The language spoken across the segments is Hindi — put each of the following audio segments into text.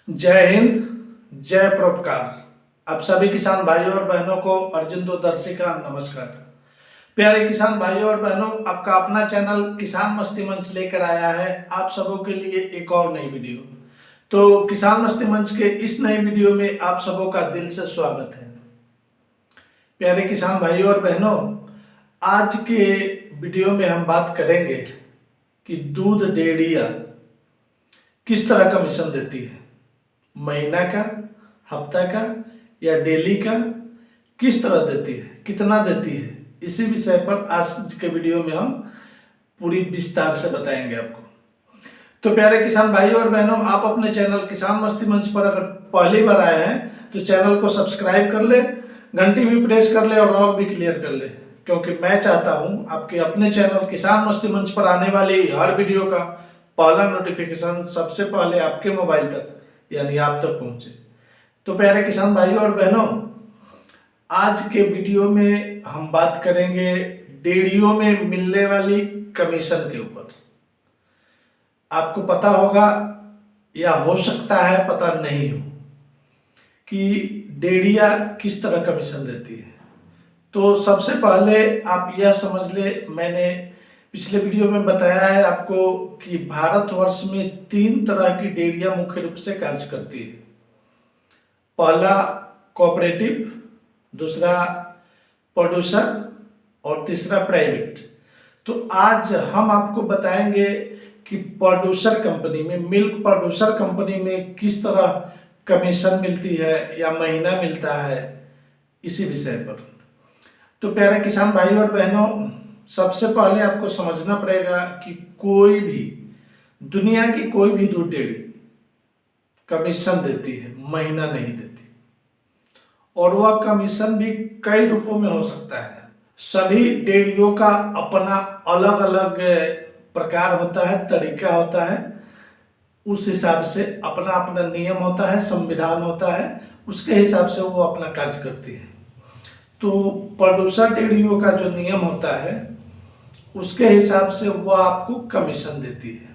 जय हिंद, जय परोपकार। आप सभी किसान भाइयों और बहनों को अर्जुन दूरदर्शी का नमस्कार। प्यारे किसान भाइयों और बहनों, आपका अपना चैनल किसान मस्ती मंच लेकर आया है आप सबों के लिए एक और नई वीडियो। तो किसान मस्ती मंच के इस नई वीडियो में आप सबों का दिल से स्वागत है। प्यारे किसान भाइयों और बहनों, आज के वीडियो में हम बात करेंगे कि दूध डेयरियां किस तरह का मिशन देती है, महीना का, हफ्ता का या डेली का, किस तरह देती है, कितना देती है। इसी विषय पर आज के वीडियो में हम पूरी विस्तार से बताएंगे आपको। तो प्यारे किसान भाइयों और बहनों, आप अपने चैनल किसान मस्ती मंच पर अगर पहली बार आए हैं तो चैनल को सब्सक्राइब कर ले, घंटी भी प्रेस कर ले और ऑल भी क्लियर कर ले, क्योंकि मैं चाहता हूं आपके अपने चैनल किसान मस्ती मंच पर आने वाली हर वीडियो का पहला नोटिफिकेशन सबसे पहले आपके मोबाइल तक यानी आप तक पहुंचे। तो प्यारे किसान भाइयों और बहनों, आज के वीडियो में हम बात करेंगे डेयरियों में मिलने वाली कमीशन के ऊपर। आपको पता होगा या हो सकता है पता नहीं हो कि डेयरियां किस तरह कमीशन देती है। तो सबसे पहले आप यह समझ ले, मैंने पिछले वीडियो में बताया है आपको कि भारतवर्ष में 3 तरह की डेयरियां मुख्य रूप से कार्य करती है। पहला कोऑपरेटिव, दूसरा प्रोड्यूसर और तीसरा प्राइवेट। तो आज हम आपको बताएंगे कि प्रोड्यूसर कंपनी में, मिल्क प्रोड्यूसर कंपनी में किस तरह कमीशन मिलती है या महीना मिलता है, इसी विषय पर। तो प्यारे किसान भाइयों और बहनों, सबसे पहले आपको समझना पड़ेगा कि कोई भी, दुनिया की कोई भी दूध डेयरी कमीशन देती है, महीना नहीं देती। और वह कमीशन भी कई रूपों में हो सकता है। सभी डेयरियों का अपना अलग अलग प्रकार होता है, तरीका होता है, उस हिसाब से अपना अपना नियम होता है, संविधान होता है, उसके हिसाब से वो अपना कार्य करती है। तो प्रोड्यूसर डेयरियों का जो नियम होता है उसके हिसाब से वह आपको कमीशन देती है,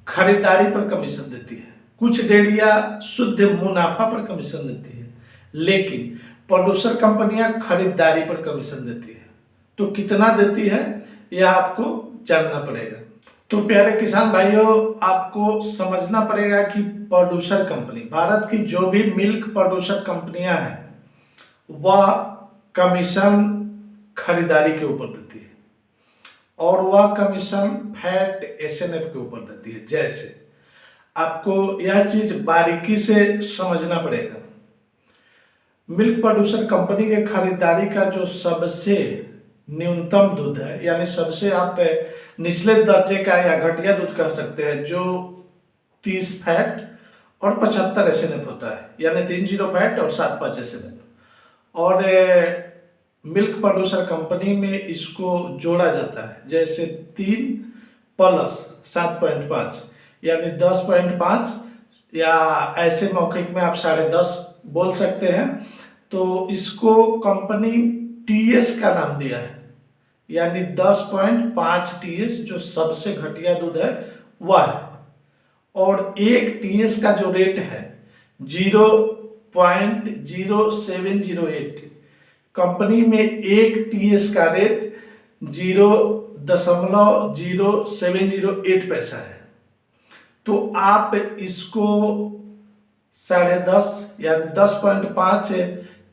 खरीदारी पर कमीशन देती है। कुछ डेयरियां शुद्ध मुनाफा पर कमीशन देती है, लेकिन प्रोड्यूसर कंपनियां खरीदारी पर कमीशन देती है। तो कितना देती है यह आपको जानना पड़ेगा। तो प्यारे किसान भाइयों, आपको समझना पड़ेगा कि प्रोड्यूसर कंपनी, भारत की जो भी मिल्क प्रोड्यूसर कंपनियां हैं वह कमीशन खरीदारी के ऊपर देती है और वह कमीशन फैट एसएनएफ के ऊपर देती है। जैसे आपको यह चीज बारीकी से समझना पड़ेगा, मिल्क प्रोड्यूसर कंपनी के खरीदारी का जो सबसे न्यूनतम दूध है, यानी सबसे आप निचले दर्जे का या घटिया दूध कह सकते हैं, जो 30 फैट और 75 एसएनएफ होता है, यानी 30 फैट और 75 एसएनएफ। और मिल्क प्रोड्यूसर कंपनी में इसको जोड़ा जाता है, जैसे 3 प्लस 7.5 यानी 10.5, या ऐसे मौखिक में आप 10.5 बोल सकते हैं। तो इसको कंपनी टीएस का नाम दिया है, यानी 10.5 टीएस जो सबसे घटिया दूध है वह है। और एक टीएस का जो रेट है 0.0708, कंपनी में एक टीएस का रेट 0.0708 पैसा है। तो आप इसको 10.5 या 10.5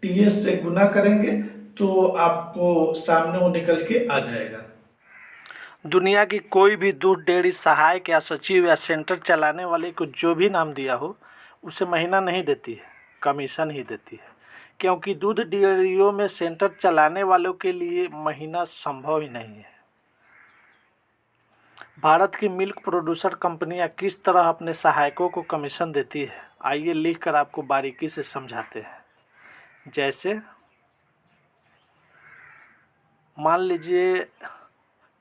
टीएस से गुना करेंगे तो आपको सामने वो निकल के आ जाएगा। दुनिया की कोई भी दूध डेयरी सहायक या सचिव या सेंटर चलाने वाले को जो भी नाम दिया हो उसे महीना नहीं देती है, कमीशन ही देती है। क्योंकि दूध डेयरियों में सेंटर चलाने वालों के लिए महीना संभव ही नहीं है। भारत की मिल्क प्रोड्यूसर कंपनियां किस तरह अपने सहायकों को कमीशन देती है, आइए लिखकर आपको बारीकी से समझाते हैं। जैसे मान लीजिए,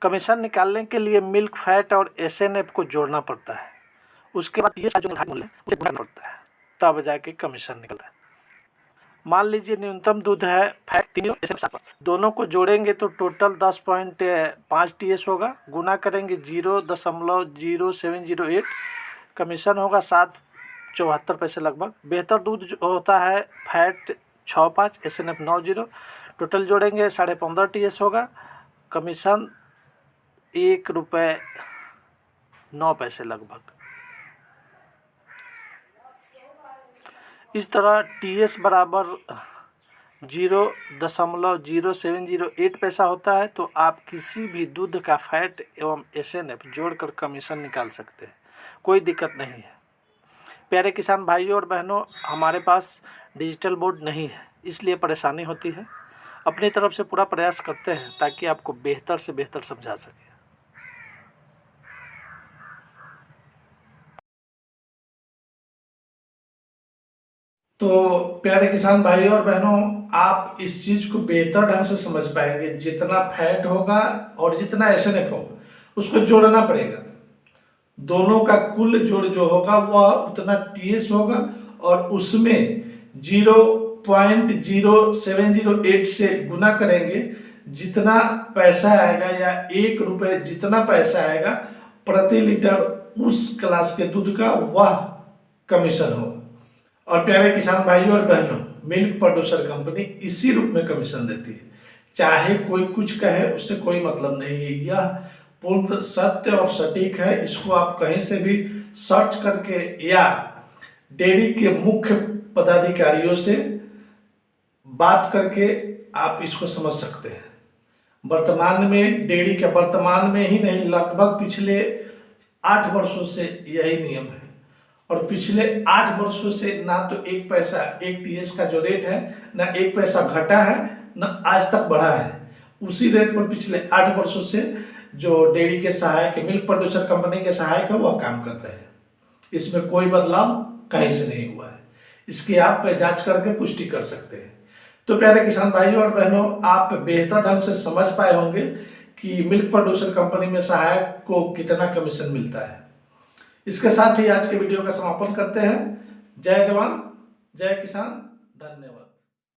कमीशन निकालने के लिए मिल्क फैट और एसएनएफ को जोड़ना पड़ता है, उसके बाद ये जो मूल्य उसे गुणा पड़ता है, तब जाके कमीशन निकलता है। मान लीजिए न्यूनतम दूध है फैट 3 एसएनएफ, दोनों को जोड़ेंगे तो टोटल 10.5 टीएस होगा, गुना करेंगे 0.0708, कमीशन होगा 74 पैसे लगभग। बेहतर दूध जो होता है फैट 65, SNF 90, टोटल जोड़ेंगे 15.5 TS होगा। कमीशन ₹1.09 लगभग। इस तरह TS बराबर 0.0708 पैसा होता है। तो आप किसी भी दूध का फैट एवं SNF जोड़कर कमीशन निकाल सकते हैं, कोई दिक्कत नहीं है। प्यारे किसान भाइयों और बहनों, हमारे पास डिजिटल बोर्ड नहीं है, इसलिए परेशानी होती है। अपनी तरफ से पूरा प्रयास करते हैं ताकि आपको बेहतर से बेहतर समझा सके। तो प्यारे किसान भाइयों और बहनों, आप इस चीज को बेहतर ढंग से समझ पाएंगे। जितना फैट होगा और जितना SNF होगा उसको जोड़ना पड़ेगा। दोनों का कुल जोड़ जो होगा वह उतना TS होगा और उसमें 0.0708 से गुना करेंगे। जितना पैसा आएगा या ₹1 जितना पैसा आएगा प्रति लीटर उस क्लास के दूध का, वह कमीशन होगा। और प्यारे किसान भाइयों और बहनों, मिल्क प्रोड्यूसर कंपनी इसी रूप में कमीशन देती है। चाहे कोई कुछ कहे, उससे कोई मतलब नहीं है। यह पूर्ण सत्य और सटीक है। इसको आप कहीं से भी सर्च करके या डेयरी के मुख्य पदाधिकारियों से बात करके आप इसको समझ सकते हैं। वर्तमान में डेयरी के वर्तमान में ही नहीं, लगभग पिछले 8 वर्षों से यही नियम है। और पिछले 8 वर्षों से ना तो 1 पैसा 1 TS का जो रेट है, ना 1 पैसा घटा है, ना आज तक बढ़ा है। उसी रेट पर पिछले 8 वर्षों से जो डेयरी के सहायक, मिल्क प्रोड्यूसर कंपनी के सहायक है, वह काम कर रहे हैं। इसमें कोई बदलाव कहीं से नहीं हुआ है। इसकी आप जांच करके पुष्टि कर सकते हैं। तो प्यारे किसान भाइयों और बहनों, आप बेहतर ढंग से समझ पाए होंगे कि मिल्क प्रोड्यूसर कंपनी में सहायक को कितना कमीशन मिलता है। इसके साथ ही आज के वीडियो का समापन करते हैं। जय जवान, जय किसान, धन्यवाद।